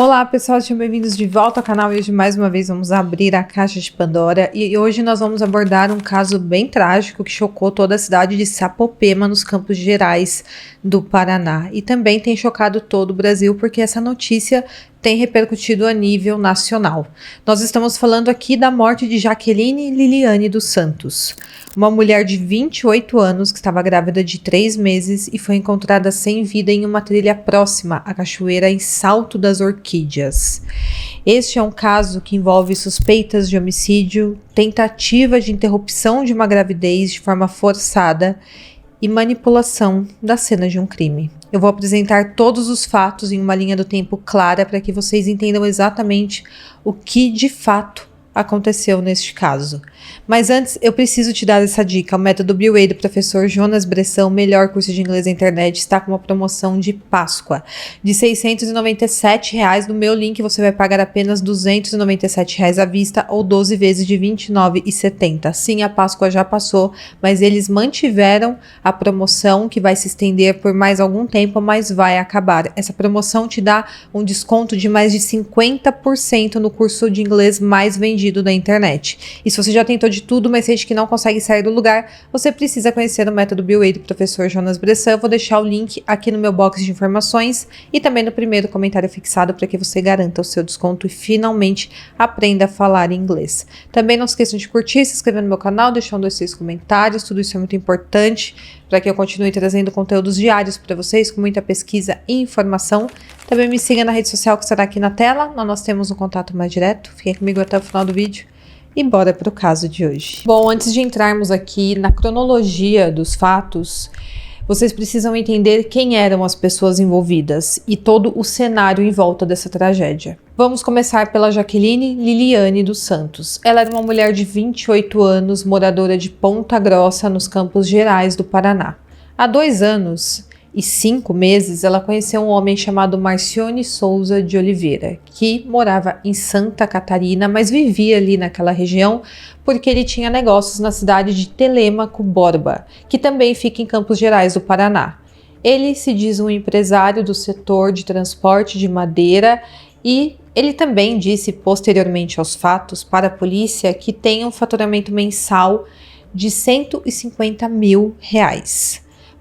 Olá pessoal, sejam bem-vindos de volta ao canal e hoje mais uma vez vamos abrir a caixa de Pandora e hoje nós vamos abordar um caso bem trágico que chocou toda a cidade de Sapopema nos Campos Gerais do Paraná e também tem chocado todo o Brasil porque essa notícia tem repercutido a nível nacional. Nós estamos falando aqui da morte de Jaqueline Liliane dos Santos, uma mulher de 28 anos que estava grávida de 3 meses e foi encontrada sem vida em uma trilha próxima à cachoeira em Salto das Orquídeas. Este é um caso que envolve suspeitas de homicídio, tentativa de interrupção de uma gravidez de forma forçada e manipulação da cena de um crime. Eu vou apresentar todos os fatos em uma linha do tempo clara para que vocês entendam exatamente o que de fato aconteceu neste caso. Mas antes, eu preciso te dar essa dica. O método BWay do professor Jonas Bressan, o melhor curso de inglês da internet, está com uma promoção de Páscoa de R$ 697. No meu link você vai pagar apenas R$ 297 à vista ou 12 vezes de R$ 29,70. Sim, a Páscoa já passou, mas eles mantiveram a promoção que vai se estender por mais algum tempo, mas vai acabar. Essa promoção te dá um desconto de mais de 50% no curso de inglês mais vendido da internet. E se você já tentou de tudo, mas sente que não consegue sair do lugar, você precisa conhecer o método BWay do professor Jonas Bressan. Eu vou deixar o link aqui no meu box de informações e também no primeiro comentário fixado para que você garanta o seu desconto e finalmente aprenda a falar inglês. Também não esqueçam de curtir, se inscrever no meu canal, deixando os seus comentários, tudo isso é muito importante para que eu continue trazendo conteúdos diários para vocês com muita pesquisa e informação. Também me siga na rede social que estará aqui na tela, nós temos um contato mais direto. Fiquem comigo até o final do vídeo e bora para o caso de hoje. Bom, antes de entrarmos aqui na cronologia dos fatos, vocês precisam entender quem eram as pessoas envolvidas e todo o cenário em volta dessa tragédia. Vamos começar pela Jaqueline Liliane dos Santos. Ela era uma mulher de 28 anos, moradora de Ponta Grossa, nos Campos Gerais do Paraná. Há 2 anos e 5 meses, ela conheceu um homem chamado Marcione Souza de Oliveira, que morava em Santa Catarina, mas vivia ali naquela região porque ele tinha negócios na cidade de Telêmaco Borba, que também fica em Campos Gerais do Paraná. Ele se diz um empresário do setor de transporte de madeira e ele também disse posteriormente aos fatos para a polícia que tem um faturamento mensal de R$150 mil.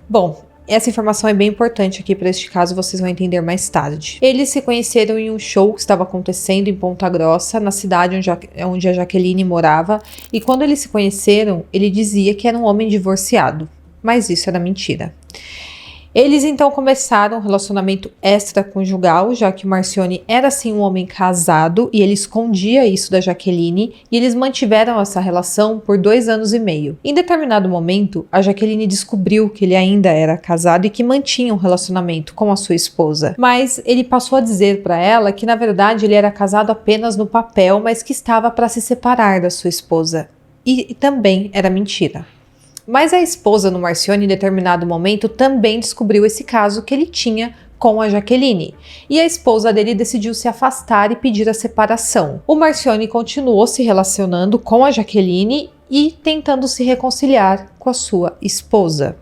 Bom, essa informação é bem importante aqui para este caso, vocês vão entender mais tarde. Eles se conheceram em um show que estava acontecendo em Ponta Grossa, na cidade onde a Jaqueline morava, e quando eles se conheceram, ele dizia que era um homem divorciado, mas isso era mentira. Eles então começaram um relacionamento extraconjugal, já que o Marcione era sim um homem casado e ele escondia isso da Jaqueline, e eles mantiveram essa relação por 2 anos e meio. Em determinado momento, a Jaqueline descobriu que ele ainda era casado e que mantinha um relacionamento com a sua esposa, mas ele passou a dizer para ela que na verdade ele era casado apenas no papel, mas que estava para se separar da sua esposa. E também era mentira. Mas a esposa do Marcione, em determinado momento, também descobriu esse caso que ele tinha com a Jaqueline. E a esposa dele decidiu se afastar e pedir a separação. O Marcione continuou se relacionando com a Jaqueline e tentando se reconciliar com a sua esposa.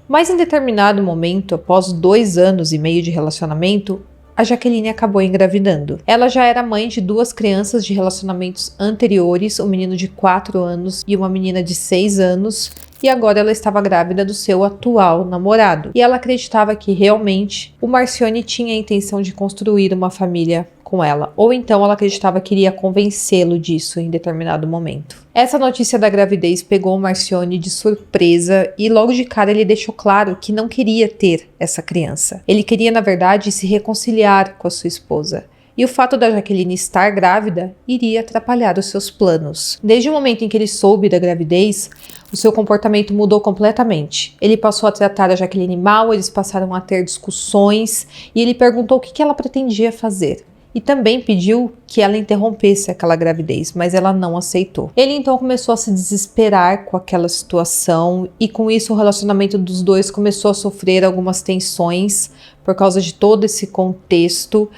Mas em determinado momento, após 2 anos e meio de relacionamento, a Jaqueline acabou engravidando. Ela já era mãe de 2 crianças de relacionamentos anteriores, um menino de 4 anos e uma menina de 6 anos, e agora ela estava grávida do seu atual namorado. E ela acreditava que realmente o Marcione tinha a intenção de construir uma família com ela, ou então ela acreditava que iria convencê-lo disso em determinado momento. Essa notícia da gravidez pegou o Marcione de surpresa e logo de cara ele deixou claro que não queria ter essa criança. Ele queria, na verdade, se reconciliar com a sua esposa. E o fato da Jaqueline estar grávida iria atrapalhar os seus planos. Desde o momento em que ele soube da gravidez, o seu comportamento mudou completamente. Ele passou a tratar a Jaqueline mal, eles passaram a ter discussões e ele perguntou o que ela pretendia fazer. E também pediu que ela interrompesse aquela gravidez, mas ela não aceitou. Ele então começou a se desesperar com aquela situação e com isso o relacionamento dos dois começou a sofrer algumas tensões por causa de todo esse contexto.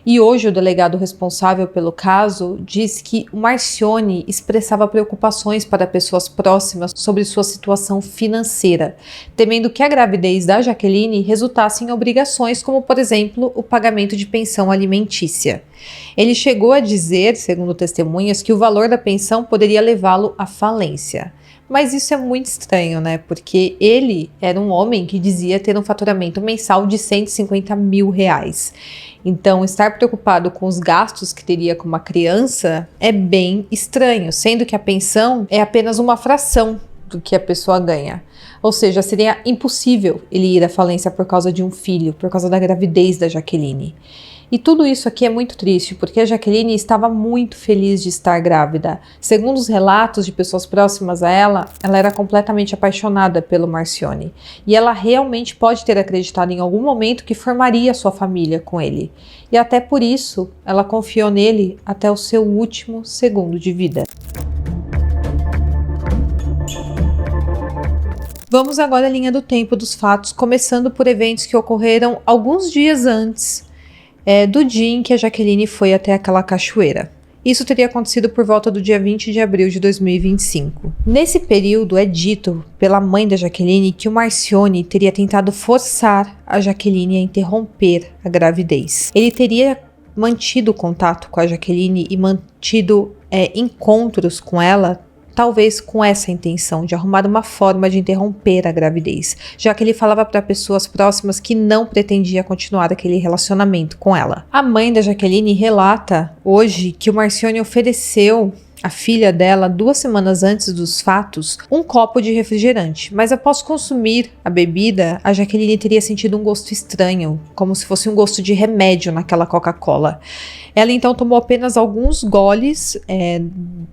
E hoje o delegado responsável pelo caso diz que o Marcione expressava preocupações para pessoas próximas sobre sua situação financeira, temendo que a gravidez da Jaqueline resultasse em obrigações como, por exemplo, o pagamento de pensão alimentícia. Ele chegou a dizer, segundo testemunhas, que o valor da pensão poderia levá-lo à falência. Mas isso é muito estranho, né? Porque ele era um homem que dizia ter um faturamento mensal de R$150 mil. Então, estar preocupado com os gastos que teria com uma criança é bem estranho, sendo que a pensão é apenas uma fração do que a pessoa ganha. Ou seja, seria impossível ele ir à falência por causa de um filho, por causa da gravidez da Jaqueline. E tudo isso aqui é muito triste, porque a Jaqueline estava muito feliz de estar grávida. Segundo os relatos de pessoas próximas a ela, ela era completamente apaixonada pelo Marcione. E ela realmente pode ter acreditado em algum momento que formaria sua família com ele. E até por isso, ela confiou nele até o seu último segundo de vida. Vamos agora à linha do tempo dos fatos, começando por eventos que ocorreram alguns dias antes do dia em que a Jaqueline foi até aquela cachoeira. Isso teria acontecido por volta do dia 20 de abril de 2025. Nesse período, é dito pela mãe da Jaqueline que o Marcione teria tentado forçar a Jaqueline a interromper a gravidez. Ele teria mantido contato com a Jaqueline e mantido encontros com ela, talvez com essa intenção de arrumar uma forma de interromper a gravidez, já que ele falava para pessoas próximas que não pretendia continuar aquele relacionamento com ela. A mãe da Jaqueline relata hoje que o Marcione ofereceu à filha dela, 2 semanas antes dos fatos, um copo de refrigerante, mas após consumir a bebida, a Jaqueline teria sentido um gosto estranho, como se fosse um gosto de remédio naquela Coca-Cola. Ela então tomou apenas alguns goles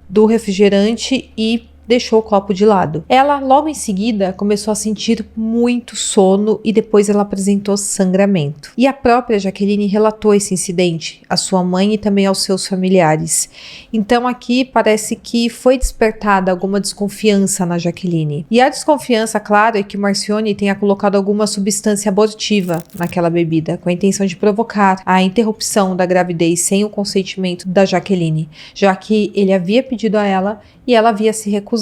do refrigerante e deixou o copo de lado. Ela, logo em seguida, começou a sentir muito sono e depois ela apresentou sangramento. E a própria Jaqueline relatou esse incidente à sua mãe e também aos seus familiares. Então aqui parece que foi despertada alguma desconfiança na Jaqueline. E a desconfiança, claro, é que o Marcione tenha colocado alguma substância abortiva naquela bebida, com a intenção de provocar a interrupção da gravidez sem o consentimento da Jaqueline, já que ele havia pedido a ela e ela havia se recusado.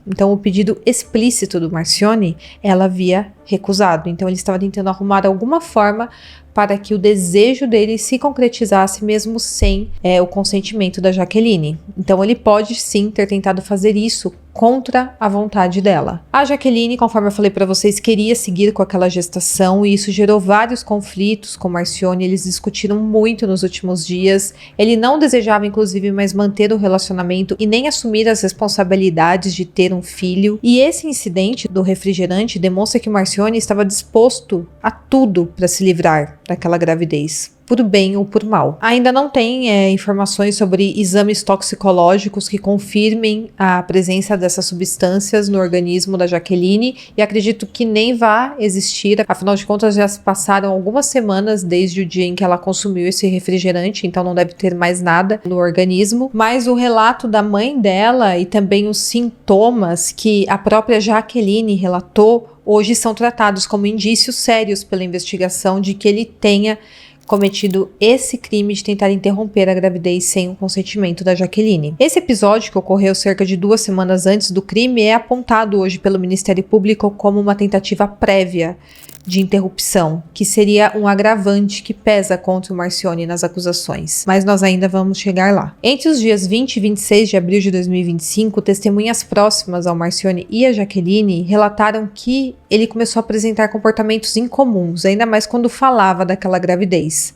Então o pedido explícito do Marcione, ela havia recusado. Então ele estava tentando arrumar alguma forma para que o desejo dele se concretizasse mesmo sem o consentimento da Jaqueline. Então ele pode sim ter tentado fazer isso contra a vontade dela. A Jaqueline, conforme eu falei para vocês, queria seguir com aquela gestação e isso gerou vários conflitos com o Marcione. Eles discutiram muito nos últimos dias. Ele não desejava, inclusive, mais manter o relacionamento e nem assumir as responsabilidades de ter um filho. E esse incidente do refrigerante demonstra que o Marcione estava disposto a tudo para se livrar daquela gravidez, por bem ou por mal. Ainda não tem informações sobre exames toxicológicos que confirmem a presença dessas substâncias no organismo da Jaqueline e acredito que nem vá existir, afinal de contas já se passaram algumas semanas desde o dia em que ela consumiu esse refrigerante, então não deve ter mais nada no organismo, mas o relato da mãe dela e também os sintomas que a própria Jaqueline relatou hoje são tratados como indícios sérios pela investigação de que ele tenha cometido esse crime de tentar interromper a gravidez sem o consentimento da Jaqueline. Esse episódio, que ocorreu cerca de 2 semanas antes do crime, é apontado hoje pelo Ministério Público como uma tentativa prévia de interrupção, que seria um agravante que pesa contra o Marcione nas acusações. Mas nós ainda vamos chegar lá. Entre os dias 20 e 26 de abril de 2025, testemunhas próximas ao Marcione e a Jaqueline relataram que ele começou a apresentar comportamentos incomuns, ainda mais quando falava daquela gravidez.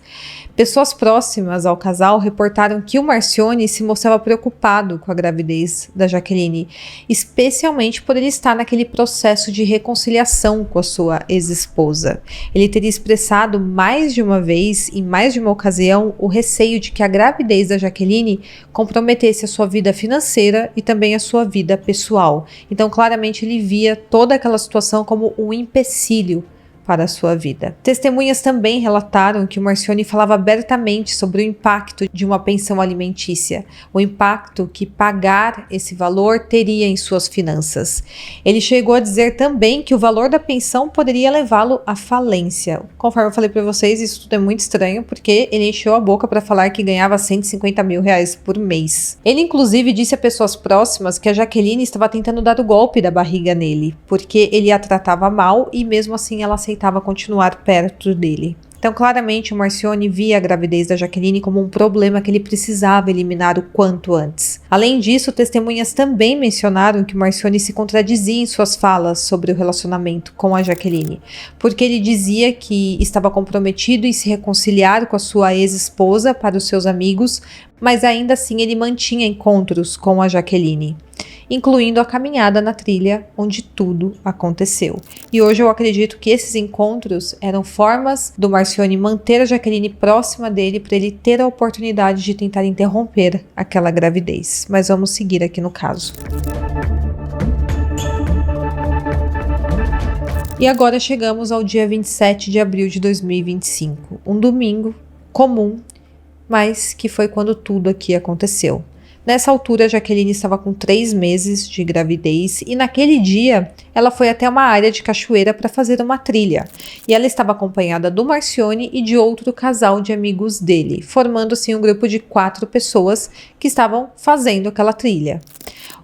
Pessoas próximas ao casal reportaram que o Marcione se mostrava preocupado com a gravidez da Jaqueline, especialmente por ele estar naquele processo de reconciliação com a sua ex-esposa. Ele teria expressado mais de uma vez, em mais de uma ocasião, o receio de que a gravidez da Jaqueline comprometesse a sua vida financeira e também a sua vida pessoal. Então, claramente, ele via toda aquela situação como um empecilho para a sua vida. Testemunhas também relataram que o Marcione falava abertamente sobre o impacto de uma pensão alimentícia, o impacto que pagar esse valor teria em suas finanças. Ele chegou a dizer também que o valor da pensão poderia levá-lo à falência. Conforme eu falei para vocês, isso tudo é muito estranho, porque ele encheu a boca para falar que ganhava 150 mil reais por mês. Ele inclusive disse a pessoas próximas que a Jaqueline estava tentando dar o golpe da barriga nele, porque ele a tratava mal e mesmo assim ela aceitava continuar perto dele. Então, claramente, o Marcione via a gravidez da Jaqueline como um problema que ele precisava eliminar o quanto antes. Além disso, testemunhas também mencionaram que o Marcione se contradizia em suas falas sobre o relacionamento com a Jaqueline, porque ele dizia que estava comprometido em se reconciliar com a sua ex-esposa para os seus amigos, mas ainda assim ele mantinha encontros com a Jaqueline, incluindo a caminhada na trilha onde tudo aconteceu. E hoje eu acredito que esses encontros eram formas do Marcione manter a Jaqueline próxima dele para ele ter a oportunidade de tentar interromper aquela gravidez. Mas vamos seguir aqui no caso. E agora chegamos ao dia 27 de abril de 2025, um domingo comum, mas que foi quando tudo aqui aconteceu. Nessa altura, a Jaqueline estava com 3 meses de gravidez e naquele dia ela foi até uma área de cachoeira para fazer uma trilha. E ela estava acompanhada do Marcione e de outro casal de amigos dele, formando assim um grupo de 4 pessoas que estavam fazendo aquela trilha.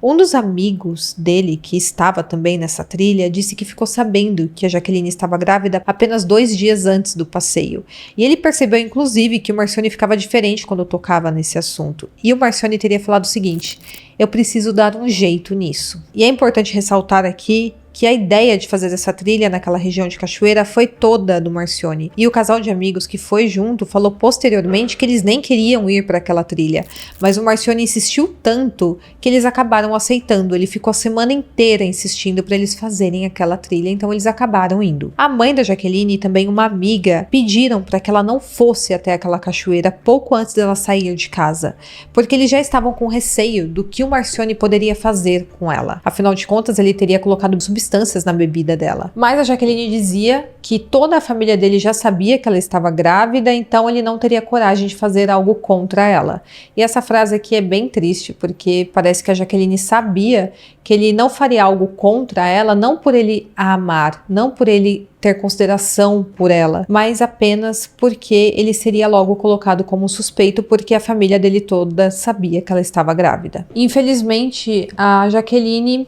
Um dos amigos dele, que estava também nessa trilha, disse que ficou sabendo que a Jaqueline estava grávida apenas 2 dias antes do passeio. E ele percebeu, inclusive, que o Marcione ficava diferente quando tocava nesse assunto. E o Marcione teria falado o seguinte: eu preciso dar um jeito nisso. E é importante ressaltar aqui que a ideia de fazer essa trilha naquela região de cachoeira foi toda do Marcione. E o casal de amigos que foi junto falou posteriormente que eles nem queriam ir para aquela trilha, mas o Marcione insistiu tanto que eles acabaram aceitando. Ele ficou a semana inteira insistindo para eles fazerem aquela trilha, então eles acabaram indo. A mãe da Jaqueline e também uma amiga pediram para que ela não fosse até aquela cachoeira pouco antes dela sair de casa, porque eles já estavam com receio do que o Marcione poderia fazer com ela. Afinal de contas, ele teria colocado substâncias na bebida dela. Mas a Jaqueline dizia que toda a família dele já sabia que ela estava grávida, então ele não teria coragem de fazer algo contra ela. E essa frase aqui é bem triste, porque parece que a Jaqueline sabia que ele não faria algo contra ela, não por ele a amar, não por ele ter consideração por ela, mas apenas porque ele seria logo colocado como suspeito, porque a família dele toda sabia que ela estava grávida. Infelizmente, a Jaqueline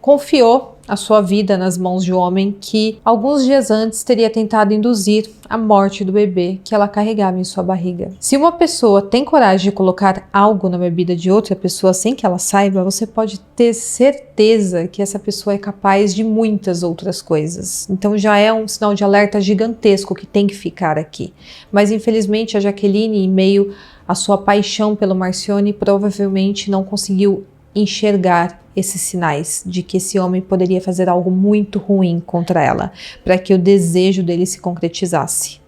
confiou a sua vida nas mãos de um homem que alguns dias antes teria tentado induzir a morte do bebê que ela carregava em sua barriga. Se uma pessoa tem coragem de colocar algo na bebida de outra pessoa sem que ela saiba, você pode ter certeza que essa pessoa é capaz de muitas outras coisas. Então já é um sinal de alerta gigantesco que tem que ficar aqui. Mas infelizmente a Jaqueline, em meio à sua paixão pelo Marcione, provavelmente não conseguiu enxergar esses sinais de que esse homem poderia fazer algo muito ruim contra ela, para que o desejo dele se concretizasse.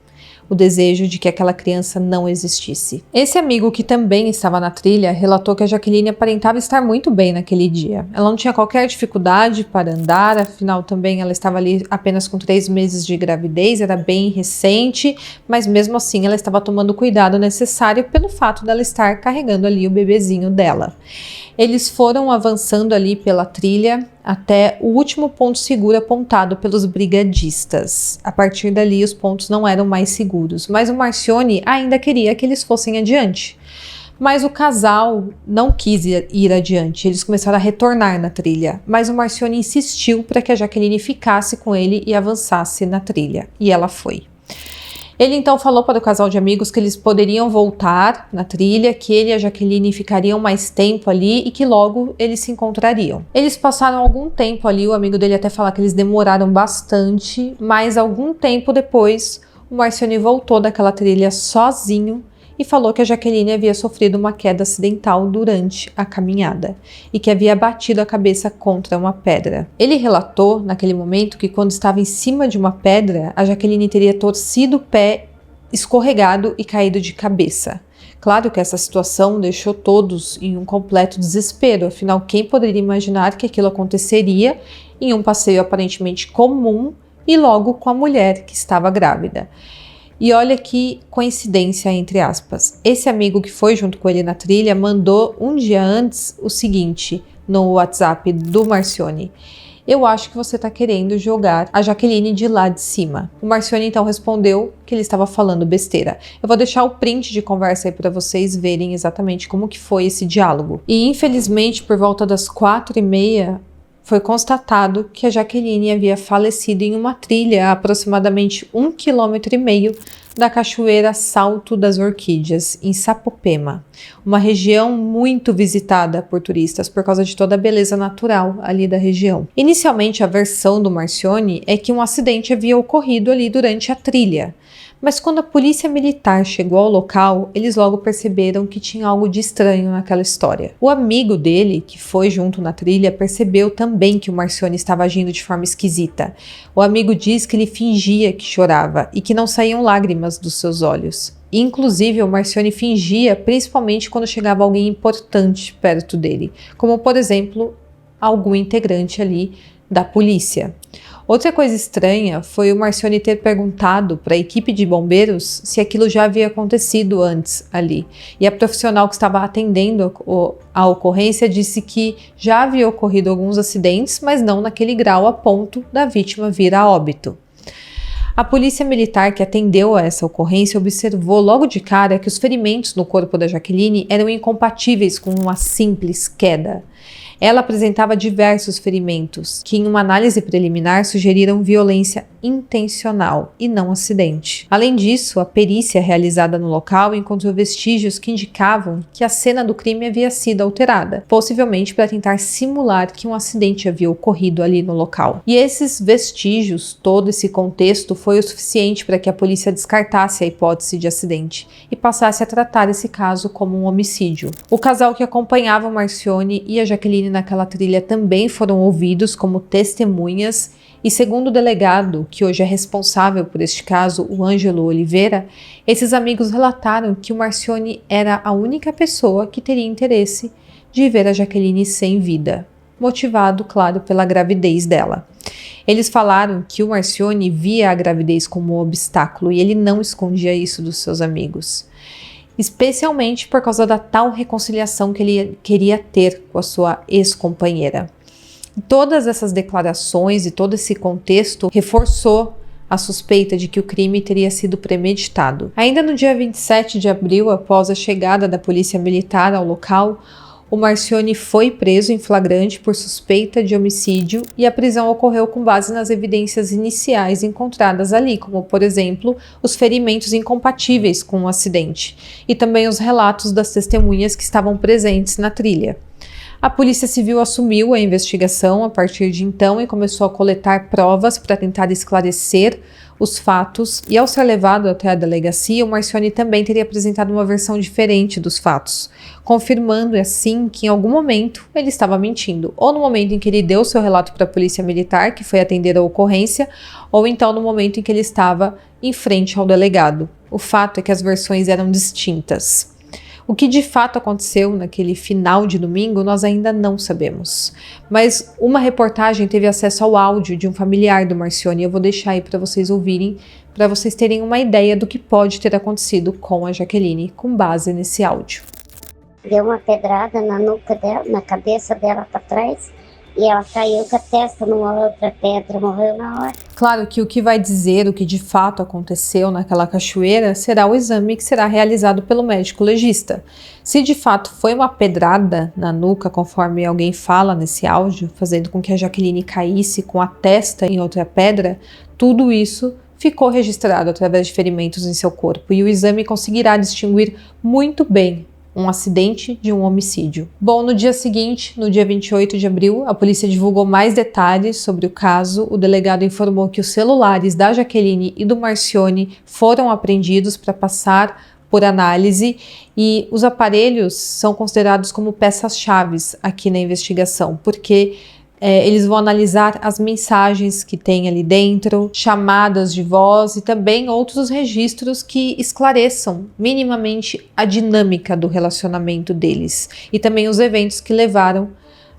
O desejo de que aquela criança não existisse. Esse amigo, que também estava na trilha, relatou que a Jaqueline aparentava estar muito bem naquele dia. Ela não tinha qualquer dificuldade para andar, afinal também ela estava ali apenas com 3 meses de gravidez, era bem recente, mas mesmo assim ela estava tomando o cuidado necessário pelo fato dela estar carregando ali o bebezinho dela. Eles foram avançando ali pela trilha até o último ponto seguro apontado pelos brigadistas. A partir dali, os pontos não eram mais seguros, mas o Marcione ainda queria que eles fossem adiante. Mas o casal não quis ir adiante, eles começaram a retornar na trilha, mas o Marcione insistiu para que a Jaqueline ficasse com ele e avançasse na trilha, e ela foi. Ele então falou para o casal de amigos que eles poderiam voltar na trilha, que ele e a Jaqueline ficariam mais tempo ali e que logo eles se encontrariam. Eles passaram algum tempo ali, o amigo dele até fala que eles demoraram bastante, mas algum tempo depois o Marcione voltou daquela trilha sozinho e falou que a Jaqueline havia sofrido uma queda acidental durante a caminhada e que havia batido a cabeça contra uma pedra. Ele relatou naquele momento que quando estava em cima de uma pedra, a Jaqueline teria torcido o pé, escorregado e caído de cabeça. Claro que essa situação deixou todos em um completo desespero, afinal quem poderia imaginar que aquilo aconteceria em um passeio aparentemente comum e logo com a mulher que estava grávida. E olha que coincidência, entre aspas. Esse amigo que foi junto com ele na trilha mandou um dia antes o seguinte no WhatsApp do Marcione: eu acho que você está querendo jogar a Jaqueline de lá de cima. O Marcione então respondeu que ele estava falando besteira. Eu vou deixar o print de conversa aí para vocês verem exatamente como que foi esse diálogo. E infelizmente, por volta das 4h30, foi constatado que a Jaqueline havia falecido em uma trilha a aproximadamente 1,5 km da Cachoeira Salto das Orquídeas, em Sapopema, uma região muito visitada por turistas por causa de toda a beleza natural ali da região. Inicialmente, a versão do Marcione é que um acidente havia ocorrido ali durante a trilha, mas quando a polícia militar chegou ao local, eles logo perceberam que tinha algo de estranho naquela história. O amigo dele, que foi junto na trilha, percebeu também que o Marcione estava agindo de forma esquisita. O amigo diz que ele fingia que chorava e que não saíam lágrimas dos seus olhos. Inclusive, o Marcione fingia, principalmente quando chegava alguém importante perto dele, como, por exemplo, algum integrante ali da polícia. Outra coisa estranha foi o Marcione ter perguntado para a equipe de bombeiros se aquilo já havia acontecido antes ali. E a profissional que estava atendendo a ocorrência disse que já havia ocorrido alguns acidentes, mas não naquele grau a ponto da vítima vir a óbito. A polícia militar que atendeu a essa ocorrência observou logo de cara que os ferimentos no corpo da Jaqueline eram incompatíveis com uma simples queda. Ela apresentava diversos ferimentos, que em uma análise preliminar sugeriram violência intencional e não acidente. Além disso, a perícia realizada no local encontrou vestígios que indicavam que a cena do crime havia sido alterada, possivelmente para tentar simular que um acidente havia ocorrido ali no local. E esses vestígios, todo esse contexto, foi o suficiente para que a polícia descartasse a hipótese de acidente e passasse a tratar esse caso como um homicídio. O casal que acompanhava o Marcione e a Jaqueline naquela trilha também foram ouvidos como testemunhas e, segundo o delegado, que hoje é responsável por este caso, o Ângelo Oliveira, esses amigos relataram que o Marcione era a única pessoa que teria interesse de ver a Jaqueline sem vida, motivado, claro, pela gravidez dela. Eles falaram que o Marcione via a gravidez como um obstáculo e ele não escondia isso dos seus amigos, especialmente por causa da tal reconciliação que ele queria ter com a sua ex-companheira. Todas essas declarações e todo esse contexto reforçou a suspeita de que o crime teria sido premeditado. Ainda no dia 27 de abril, após a chegada da polícia militar ao local, o Marcione foi preso em flagrante por suspeita de homicídio e a prisão ocorreu com base nas evidências iniciais encontradas ali, como, por exemplo, os ferimentos incompatíveis com o acidente e também os relatos das testemunhas que estavam presentes na trilha. A Polícia Civil assumiu a investigação a partir de então e começou a coletar provas para tentar esclarecer os fatos, e ao ser levado até a delegacia, o Marcione também teria apresentado uma versão diferente dos fatos, confirmando assim que em algum momento ele estava mentindo, ou no momento em que ele deu seu relato para a Polícia Militar, que foi atender a ocorrência, ou então no momento em que ele estava em frente ao delegado. O fato é que as versões eram distintas. O que de fato aconteceu naquele final de domingo, nós ainda não sabemos. Mas uma reportagem teve acesso ao áudio de um familiar do Marcione. Eu vou deixar aí para vocês ouvirem, para vocês terem uma ideia do que pode ter acontecido com a Jaqueline, com base nesse áudio. Deu uma pedrada na nuca dela, na cabeça dela para trás, e ela caiu com a testa numa outra pedra, morreu na hora. Claro que o que vai dizer o que de fato aconteceu naquela cachoeira será o exame que será realizado pelo médico legista. Se de fato foi uma pedrada na nuca, conforme alguém fala nesse áudio, fazendo com que a Jaqueline caísse com a testa em outra pedra, tudo isso ficou registrado através de ferimentos em seu corpo e o exame conseguirá distinguir muito bem um acidente de um homicídio. Bom, no dia seguinte, no dia 28 de abril, a polícia divulgou mais detalhes sobre o caso. O delegado informou que os celulares da Jaqueline e do Marcione foram apreendidos para passar por análise e os aparelhos são considerados como peças-chave aqui na investigação, porque eles vão analisar as mensagens que tem ali dentro, chamadas de voz e também outros registros que esclareçam minimamente a dinâmica do relacionamento deles e também os eventos que levaram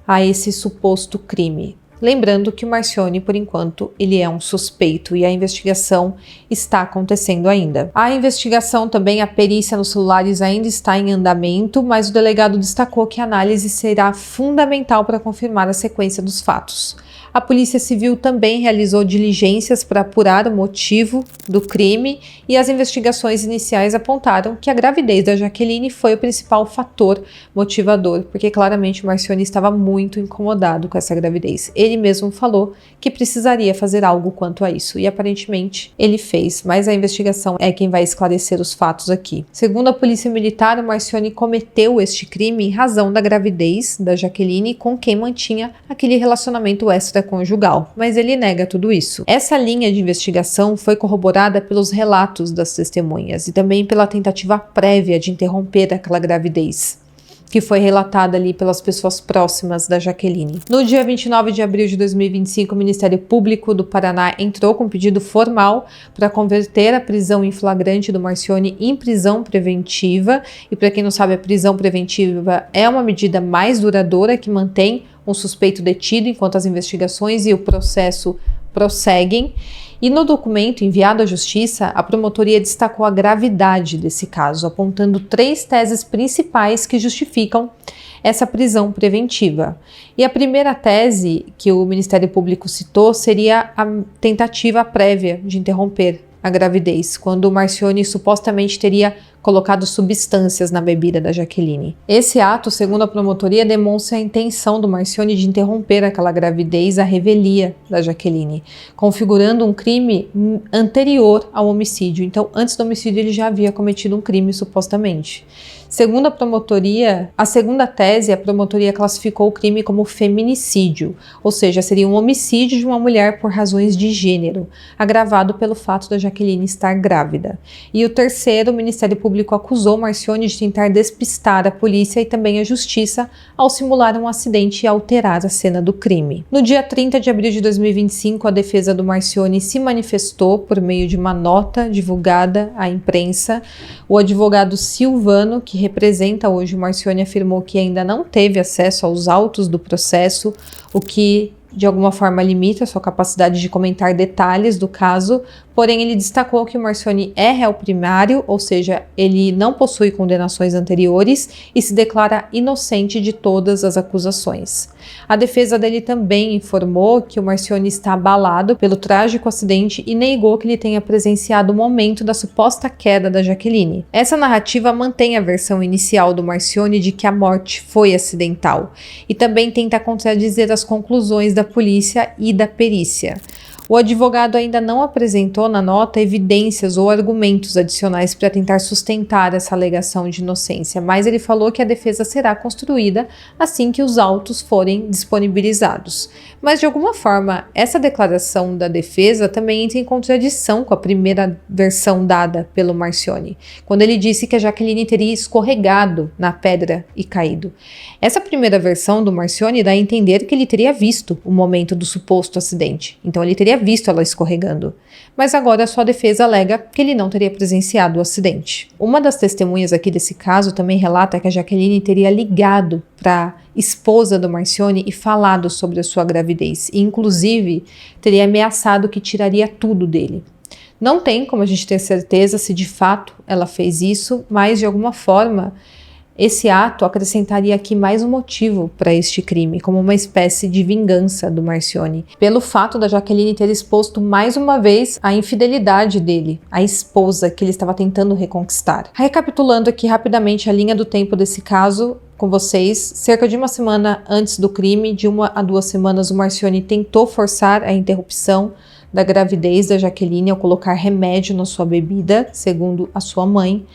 a esse suposto crime. Lembrando que o Marcione, por enquanto, ele é um suspeito e a investigação está acontecendo ainda. A investigação também, a perícia nos celulares ainda está em andamento, mas o delegado destacou que a análise será fundamental para confirmar a sequência dos fatos. A Polícia Civil também realizou diligências para apurar o motivo do crime e as investigações iniciais apontaram que a gravidez da Jaqueline foi o principal fator motivador, porque claramente o Marcione estava muito incomodado com essa gravidez. Ele mesmo falou que precisaria fazer algo quanto a isso e aparentemente ele fez, mas a investigação é quem vai esclarecer os fatos aqui. Segundo a Polícia Militar, o Marcione cometeu este crime em razão da gravidez da Jaqueline com quem mantinha aquele relacionamento extraconjugal, mas ele nega tudo isso. Essa linha de investigação foi corroborada pelos relatos das testemunhas e também pela tentativa prévia de interromper aquela gravidez, que foi relatada ali pelas pessoas próximas da Jaqueline. No dia 29 de abril de 2025, o Ministério Público do Paraná entrou com pedido formal para converter a prisão em flagrante do Marcione em prisão preventiva. E para quem não sabe, a prisão preventiva é uma medida mais duradoura que mantém um suspeito detido enquanto as investigações e o processo prosseguem. E no documento enviado à Justiça, a promotoria destacou a gravidade desse caso, apontando 3 teses principais que justificam essa prisão preventiva. E a primeira tese que o Ministério Público citou seria a tentativa prévia de interromper a gravidez, quando o Marcione supostamente teria colocado substâncias na bebida da Jaqueline. Esse ato, segundo a promotoria, demonstra a intenção do Marcione de interromper aquela gravidez à revelia da Jaqueline, configurando um crime anterior ao homicídio. Então, antes do homicídio, ele já havia cometido um crime, supostamente. Segundo a promotoria, a segunda tese, a promotoria classificou o crime como feminicídio, ou seja, seria um homicídio de uma mulher por razões de gênero, agravado pelo fato da Jaqueline estar grávida. E o terceiro, o Ministério Público acusou Marcione de tentar despistar a polícia e também a justiça ao simular um acidente e alterar a cena do crime. No dia 30 de abril de 2025, a defesa do Marcione se manifestou por meio de uma nota divulgada à imprensa. O advogado Silvano, que representa hoje o Marcione, afirmou que ainda não teve acesso aos autos do processo, o que de alguma forma limita a sua capacidade de comentar detalhes do caso, porém ele destacou que o Marcione é réu primário, ou seja, ele não possui condenações anteriores e se declara inocente de todas as acusações. A defesa dele também informou que o Marcione está abalado pelo trágico acidente e negou que ele tenha presenciado o momento da suposta queda da Jaqueline. Essa narrativa mantém a versão inicial do Marcione de que a morte foi acidental e também tenta contradizer as conclusões da polícia e da perícia. O advogado ainda não apresentou na nota evidências ou argumentos adicionais para tentar sustentar essa alegação de inocência, mas ele falou que a defesa será construída assim que os autos forem disponibilizados. Mas, de alguma forma, essa declaração da defesa também entra em contradição com a primeira versão dada pelo Marcione, quando ele disse que a Jaqueline teria escorregado na pedra e caído. Essa primeira versão do Marcione dá a entender que ele teria visto o momento do suposto acidente, então ele teria visto ela escorregando, mas agora a sua defesa alega que ele não teria presenciado o acidente. Uma das testemunhas aqui desse caso também relata que a Jaqueline teria ligado para a esposa do Marcione e falado sobre a sua gravidez, e inclusive teria ameaçado que tiraria tudo dele. Não tem como a gente ter certeza se de fato ela fez isso, mas de alguma forma esse ato acrescentaria aqui mais um motivo para este crime, como uma espécie de vingança do Marcione, pelo fato da Jaqueline ter exposto mais uma vez a infidelidade dele, a esposa que ele estava tentando reconquistar. Recapitulando aqui rapidamente a linha do tempo desse caso com vocês, cerca de uma semana antes do crime, de 1 a 2 semanas, o Marcione tentou forçar a interrupção da gravidez da Jaqueline ao colocar remédio na sua bebida, segundo a sua mãe.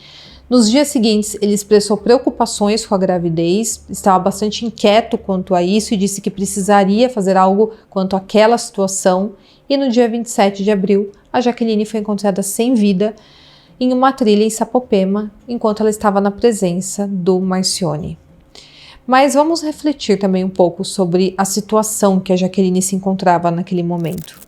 Nos dias seguintes, ele expressou preocupações com a gravidez, estava bastante inquieto quanto a isso e disse que precisaria fazer algo quanto àquela situação. E no dia 27 de abril, a Jaqueline foi encontrada sem vida em uma trilha em Sapopema, enquanto ela estava na presença do Marcione. Mas vamos refletir também um pouco sobre a situação que a Jaqueline se encontrava naquele momento.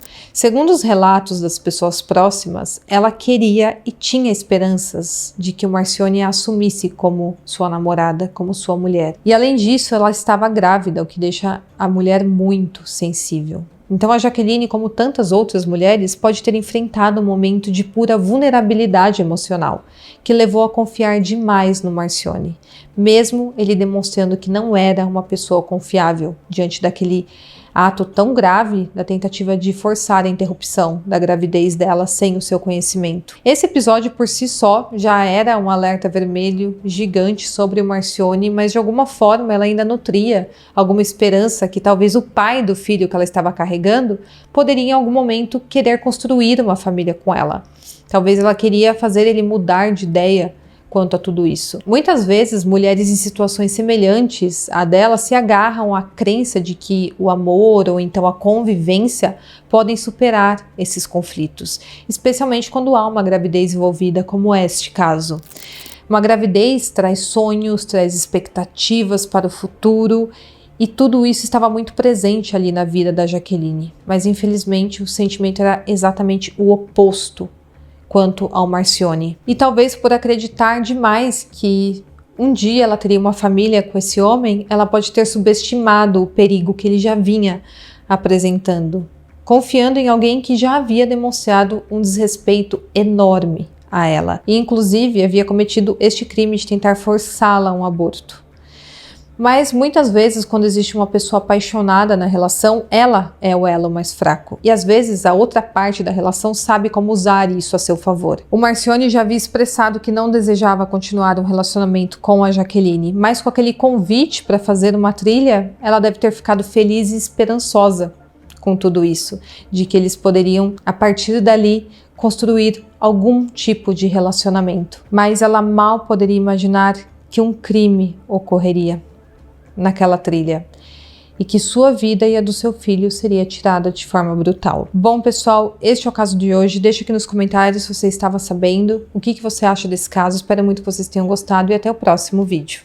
Segundo os relatos das pessoas próximas, ela queria e tinha esperanças de que o Marcione a assumisse como sua namorada, como sua mulher. E além disso, ela estava grávida, o que deixa a mulher muito sensível. Então a Jaqueline, como tantas outras mulheres, pode ter enfrentado um momento de pura vulnerabilidade emocional, que levou a confiar demais no Marcione, mesmo ele demonstrando que não era uma pessoa confiável diante daquele ato tão grave da tentativa de forçar a interrupção da gravidez dela sem o seu conhecimento. Esse episódio por si só já era um alerta vermelho gigante sobre o Marcione, mas de alguma forma ela ainda nutria alguma esperança que talvez o pai do filho que ela estava carregando poderia em algum momento querer construir uma família com ela. Talvez ela queria fazer ele mudar de ideia quanto a tudo isso. Muitas vezes, mulheres em situações semelhantes à dela se agarram à crença de que o amor ou então a convivência podem superar esses conflitos, especialmente quando há uma gravidez envolvida, como é este caso. Uma gravidez traz sonhos, traz expectativas para o futuro, e tudo isso estava muito presente ali na vida da Jaqueline, mas infelizmente o sentimento era exatamente o oposto quanto ao Marcione. E talvez por acreditar demais que um dia ela teria uma família com esse homem, ela pode ter subestimado o perigo que ele já vinha apresentando, confiando em alguém que já havia demonstrado um desrespeito enorme a ela, e inclusive havia cometido este crime de tentar forçá-la a um aborto. Mas muitas vezes, quando existe uma pessoa apaixonada na relação, ela é o elo mais fraco. E às vezes a outra parte da relação sabe como usar isso a seu favor. O Marcione já havia expressado que não desejava continuar um relacionamento com a Jaqueline, mas com aquele convite para fazer uma trilha, ela deve ter ficado feliz e esperançosa com tudo isso, de que eles poderiam, a partir dali, construir algum tipo de relacionamento. Mas ela mal poderia imaginar que um crime ocorreria naquela trilha e que sua vida e a do seu filho seria tirada de forma brutal. Bom, pessoal, este é o caso de hoje. Deixa aqui nos comentários se você estava sabendo, o que você acha desse caso. Espero muito que vocês tenham gostado e até o próximo vídeo.